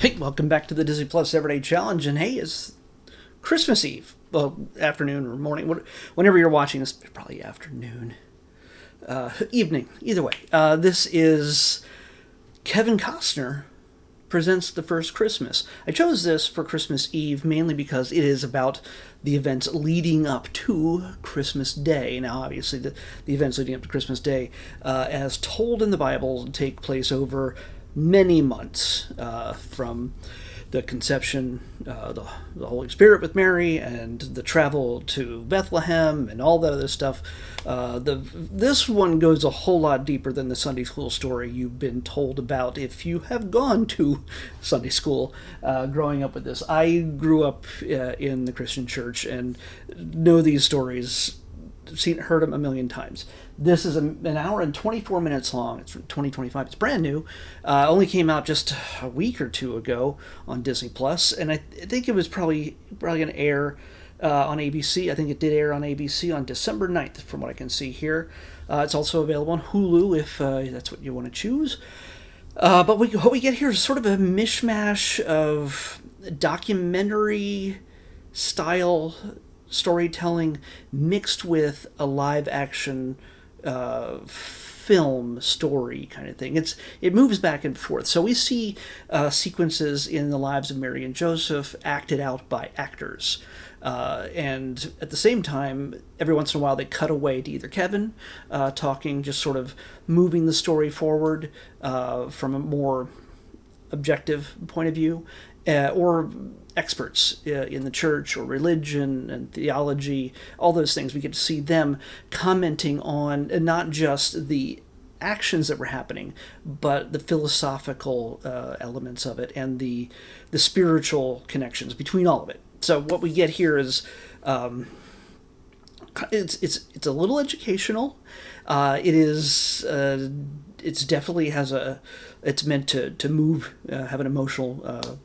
Hey, welcome back to the Disney Plus Everyday Challenge. And hey, it's Christmas Eve. Well, afternoon or morning. Whenever you're watching this, probably afternoon. Evening. Either way. This is Kevin Costner presents The First Christmas. I chose this for Christmas Eve mainly because it is about the events leading up to Christmas Day. Now, obviously, the events leading up to Christmas Day, as told in the Bible, take place over many months, from the conception, the Holy Spirit with Mary, and the travel to Bethlehem, and all that other stuff. This one goes a whole lot deeper than the Sunday school story you've been told about if you have gone to Sunday school growing up with this. I grew up in the Christian church and know these stories, heard them a million times. This is an hour and 24 minutes long. It's from 2025. It's brand new. Only came out just a week or two ago on Disney Plus, and I think it was probably going to air on ABC. I think it did air on ABC on December 9th, from what I can see here. It's also available on Hulu if that's what you want to choose. But what we get here is sort of a mishmash of documentary style storytelling mixed with a live action film story kind of thing. It moves back and forth. So we see sequences in the lives of Mary and Joseph acted out by actors. And at the same time, every once in a while they cut away to either Kevin talking, just sort of moving the story forward from a more objective point of view, or experts in the church or religion and theology, all those things. We get to see them commenting on not just the actions that were happening, but the philosophical elements of it and the spiritual connections between all of it. So what we get here is it's a little educational. It's definitely it's meant to move, have an emotional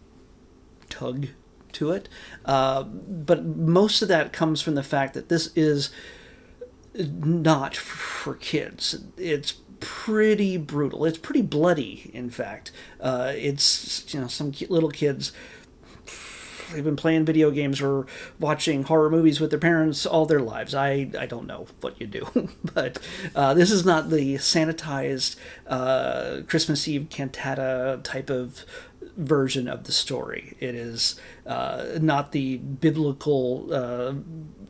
tug to it, but most of that comes from the fact that this is not for kids. It's pretty brutal. It's pretty bloody, in fact. It's some little kids. They've been playing video games or watching horror movies with their parents all their lives. I don't know what you do, but this is not the sanitized Christmas Eve cantata type of version of the story. It is not the biblical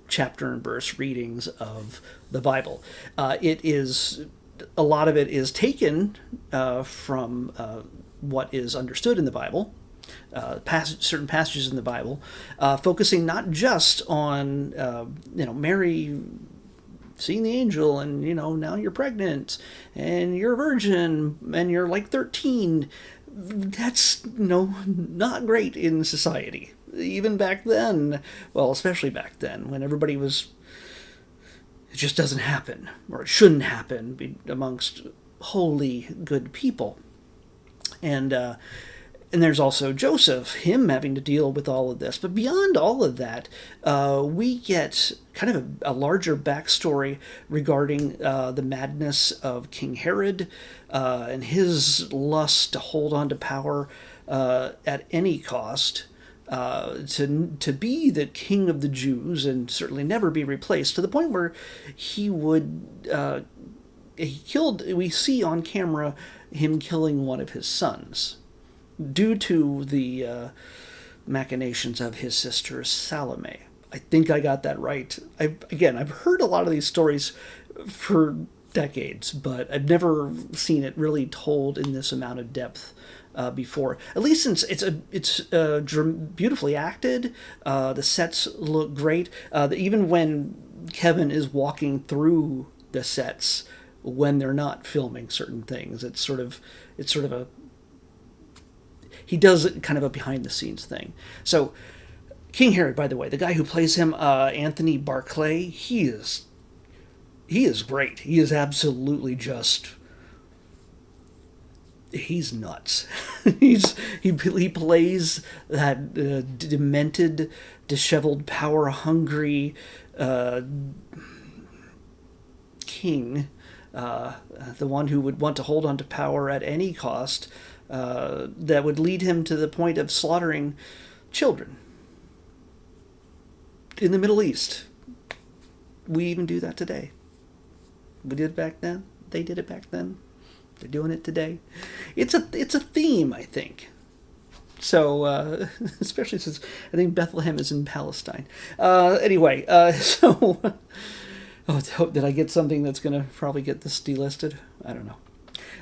chapter and verse readings of the Bible. A lot of it is taken from what is understood in the Bible. Certain passages in the Bible, focusing not just on Mary seeing the angel and now you're pregnant and you're a virgin and you're like 13. That's not great in society, even back then. Well, especially back then when everybody was. It just doesn't happen, or it shouldn't happen amongst holy, good people, and there's also Joseph, him having to deal with all of this. But beyond all of that, we get kind of a larger backstory regarding the madness of King Herod and his lust to hold on to power at any cost, to be the king of the Jews and certainly never be replaced, to the point where he killed, we see on camera him killing one of his sons, due to the machinations of his sister Salome. I think I got that right. I've heard a lot of these stories for decades, but I've never seen it really told in this amount of depth before. At least since it's beautifully acted. The sets look great. Even when Kevin is walking through the sets when they're not filming certain things, it's sort of he does kind of a behind-the-scenes thing. So, King Herod, by the way, the guy who plays him, Anthony Barclay, he is great. He is absolutely just. He's nuts. He plays that demented, disheveled, power-hungry king, the one who would want to hold on to power at any cost. that would lead him to the point of slaughtering children in the Middle East. We even do that today. We did it back then. They did it back then. They're doing it today. It's a theme, I think. So, especially since I think Bethlehem is in Palestine. Anyway, so did I get something that's going to probably get this delisted? I don't know.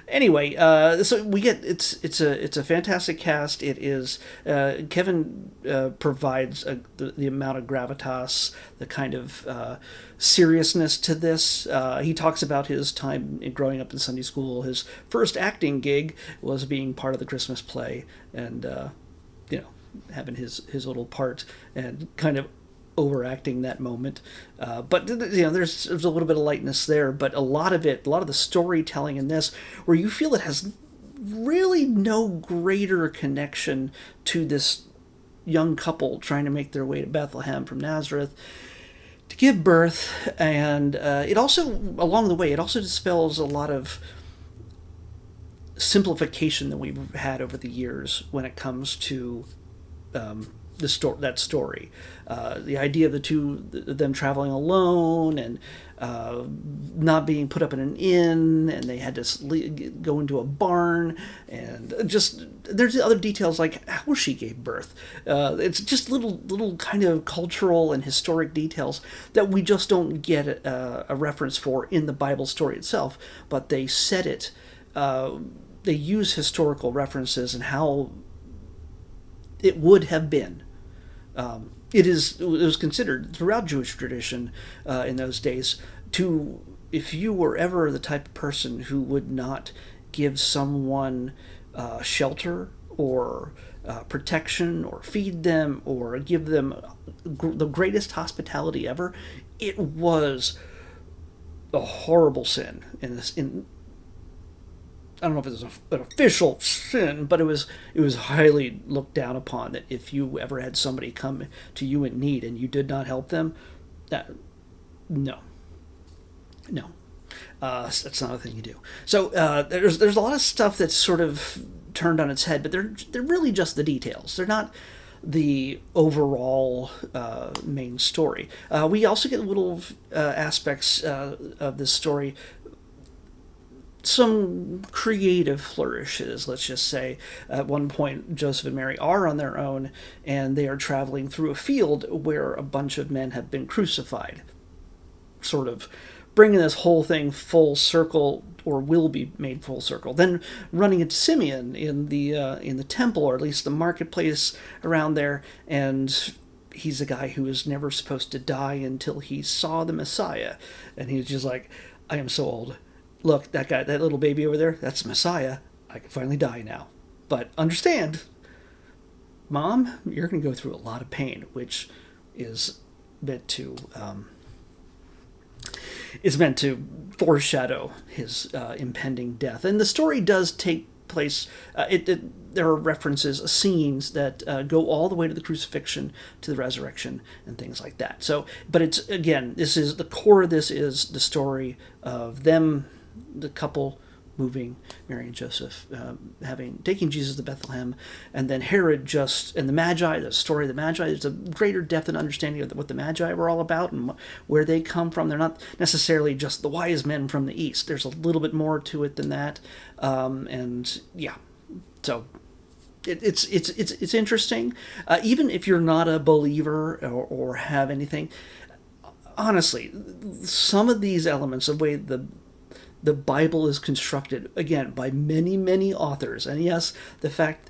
Anyway, so we get it's a fantastic cast. It is Kevin provides the amount of gravitas, the kind of seriousness to this. He talks about his time growing up in Sunday school. His first acting gig was being part of the Christmas play, and having his little part and kind of overacting that moment, but there's a little bit of lightness there, but a lot of the storytelling in this, where you feel it has really no greater connection to this young couple trying to make their way to Bethlehem from Nazareth to give birth, and it also, along the way, it also dispels a lot of simplification that we've had over the years when it comes to that story. The idea of them traveling alone and not being put up in an inn, and they had to go into a barn, and just there's other details like how she gave birth. It's just little kind of cultural and historic details that we just don't get a reference for in the Bible story itself, but they set it. They use historical references and how it would have been. It was considered throughout Jewish tradition in those days if you were ever the type of person who would not give someone shelter or protection or feed them or give them the greatest hospitality ever, it was a horrible sin I don't know if it was an official sin, but it was highly looked down upon that if you ever had somebody come to you in need and you did not help them, no, that's not a thing you do. So there's a lot of stuff that's sort of turned on its head, but they're really just the details. They're not the overall main story. We also get little aspects of this story. Some creative flourishes, let's just say. At one point, Joseph and Mary are on their own, and they are traveling through a field where a bunch of men have been crucified. Sort of bringing this whole thing full circle, or will be made full circle. Then running into Simeon in the temple, or at least the marketplace around there, and he's a guy who was never supposed to die until he saw the Messiah. And he's just like, I am so old. Look, that guy, that little baby over there, that's the Messiah. I can finally die now. But understand, Mom, you're going to go through a lot of pain, which is meant to foreshadow his impending death. And the story does take place. There are references, scenes that go all the way to the crucifixion, to the resurrection, and things like that. So, but it's, again, the core of this is the story of them, the couple moving, Mary and Joseph, taking Jesus to Bethlehem, and then Herod and the Magi, the story of the Magi. There's a greater depth and understanding of what the Magi were all about and where they come from. They're not necessarily just the wise men from the East. There's a little bit more to it than that, and yeah, so it's interesting. Even if you're not a believer or have anything, honestly, some of these elements, the way the Bible is constructed, again, by many, many authors. And yes, the fact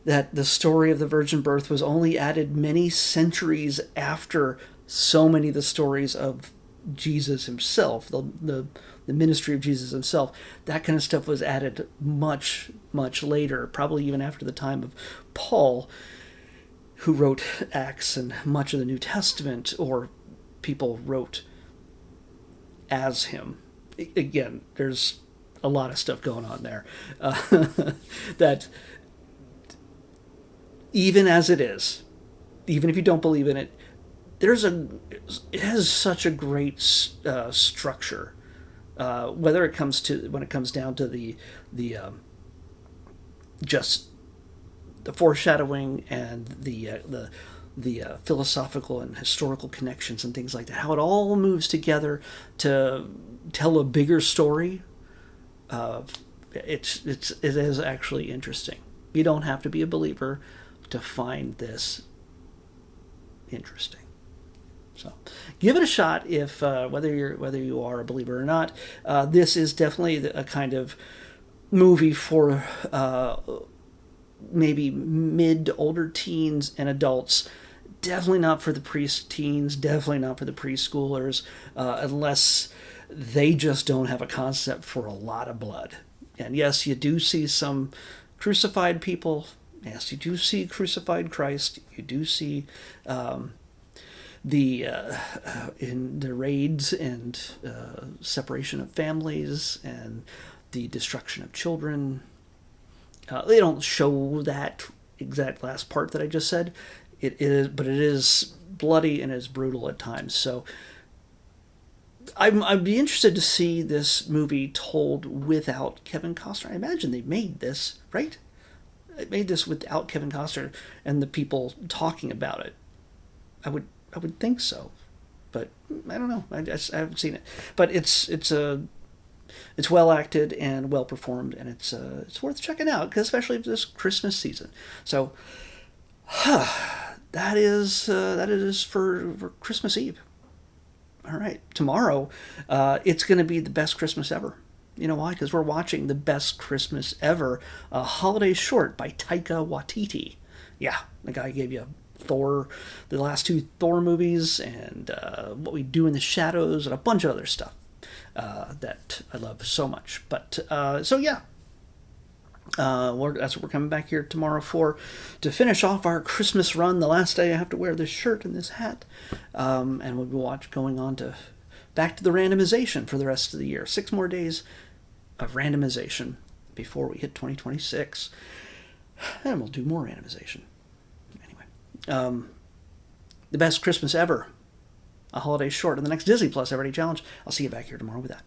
that the story of the virgin birth was only added many centuries after so many of the stories of Jesus himself, the ministry of Jesus himself, that kind of stuff was added much, much later, probably even after the time of Paul, who wrote Acts and much of the New Testament, or people wrote as him. Again, there's a lot of stuff going on there that even as it is, even if you don't believe in it, it has such a great structure. When it comes down to the just the foreshadowing and the philosophical and historical connections and things like that, how it all moves together to tell a bigger story. It is actually interesting. You don't have to be a believer to find this interesting. So, give it a shot if whether you are a believer or not. This is definitely a kind of movie for maybe mid to older teens and adults. Definitely not for the pre-teens. Definitely not for the preschoolers, unless they just don't have a concept for a lot of blood. And yes, you do see some crucified people. Yes, you do see crucified Christ. You do see the in the raids and separation of families and the destruction of children. They don't show that exact last part that I just said. It is, but it is bloody and is brutal at times. So I'd be interested to see this movie told without Kevin Costner. I imagine they made this, right? They made this without Kevin Costner and the people talking about it. I would think so, but I don't know. I haven't seen it, but it's well acted and well performed, and it's worth checking out, because especially this Christmas season. So that is for Christmas Eve. All right, tomorrow it's going to be the best Christmas ever. You know why? Because we're watching the best Christmas ever, a holiday short by Taika Waititi. Yeah, the guy gave you Thor, the last two Thor movies, and What We Do in the Shadows, and a bunch of other stuff that I love so much. But so yeah, that's what we're coming back here tomorrow for, to finish off our Christmas run. The last day I have to wear this shirt and this hat, and we'll be going on to back to the randomization for the rest of the year. 6 more days of randomization before we hit 2026, and we'll do more randomization. Anyway, the best Christmas ever, a holiday short, and the next Disney Plus Everyday Challenge. I'll see you back here tomorrow with that.